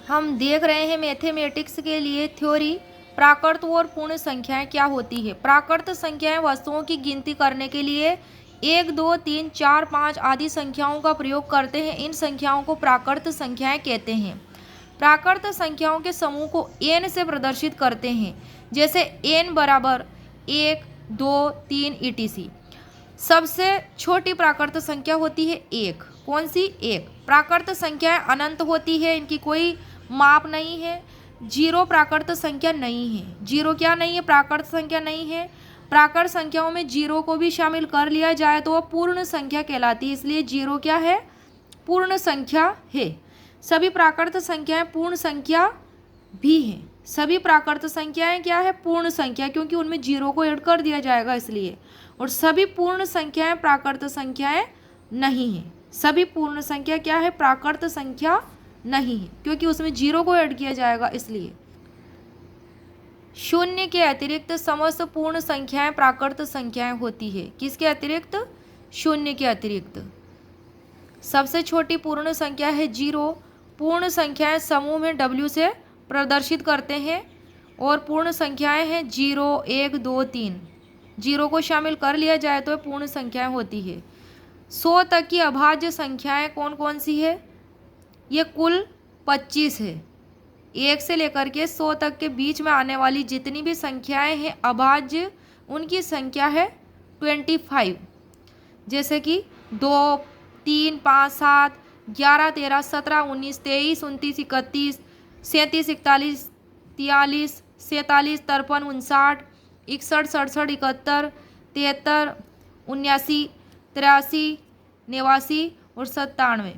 हम देख रहे हैं मैथमेटिक्स के लिए थ्योरी प्राकृत और पूर्ण संख्याएं क्या होती है। प्राकृत संख्याएं वस्तुओं की गिनती करने के लिए 1, 2, 3, 4, 5 आदि संख्याओं का प्रयोग करते हैं। इन संख्याओं को प्राकृत संख्याएं कहते हैं। प्राकृत संख्याओं के समूह को n से प्रदर्शित करते हैं, जैसे n बराबर 1, 2, 3 etc। सबसे छोटी प्राकृत संख्या होती है 1। कौन सी? 1। प्राकृत संख्याएं अनंत होती है, इनकी कोई माप नहीं है। 0 प्राकृत संख्या नहीं है। 0 क्या नहीं है? प्राकृत संख्या नहीं है। प्राकृत संख्याओं में 0 को भी शामिल कर लिया जाए तो वह पूर्ण संख्या कहलाती है, इसलिए 0 क्या है? पूर्ण संख्या है। सभी प्राकृत संख्याएं पूर्ण संख्या भी हैं। सभी प्राकृत संख्याएं क्या है? पूर्ण संख्या, क्योंकि उनमें 0 को ऐड कर दिया जाएगा इसलिए। और सभी पूर्ण संख्याएं प्राकृत संख्याएं नहीं हैं। सभी पूर्ण संख्या क्या है? प्राकृत संख्या नहीं है, क्योंकि उसमें 0 को ऐड किया जाएगा इसलिए। शून्य के अतिरिक्त समस्त पूर्ण संख्याएं प्राकृत संख्याएं होती है। किसके अतिरिक्त? शून्य के अतिरिक्त। सबसे छोटी पूर्ण संख्या है 0। पूर्ण संख्याएं समूह में W से प्रदर्शित करते हैं और पूर्ण संख्याएं हैं 0, 1, 2, 3। 0 को शामिल कर लिया जाए तो पूर्ण संख्याएं होती है। 100 तक की अभाज्य संख्याएं कौन कौन सी है? ये कुल 25 है। 1 से लेकर के 100 तक के बीच में आने वाली जितनी भी संख्याएं हैं अभाज्य, उनकी संख्या है 25। जैसे कि 2, 3, 5, 7, 11, 13, 17, 19, 23, 29, 31, 37, 41, 43, 47, 53, 59, 61, 67, 71, 73, 79, 83, 89 और 97।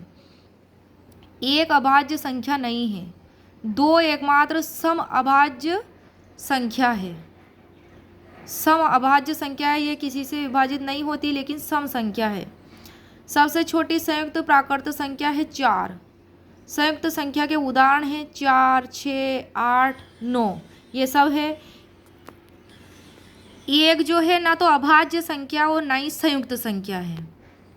एक अभाज्य संख्या नहीं है। 2 एकमात्र सम अभाज्य संख्या है। सम अभाज्य संख्या है, ये किसी से विभाजित नहीं होती लेकिन सम संख्या है। सबसे छोटी संयुक्त प्राकृत संख्या है 4। संयुक्त संख्या के उदाहरण हैं 4, 6, 8, 9, ये सब है। एक जो है ना तो अभाज्य संख्या और ना ही संयुक्त संख्या है।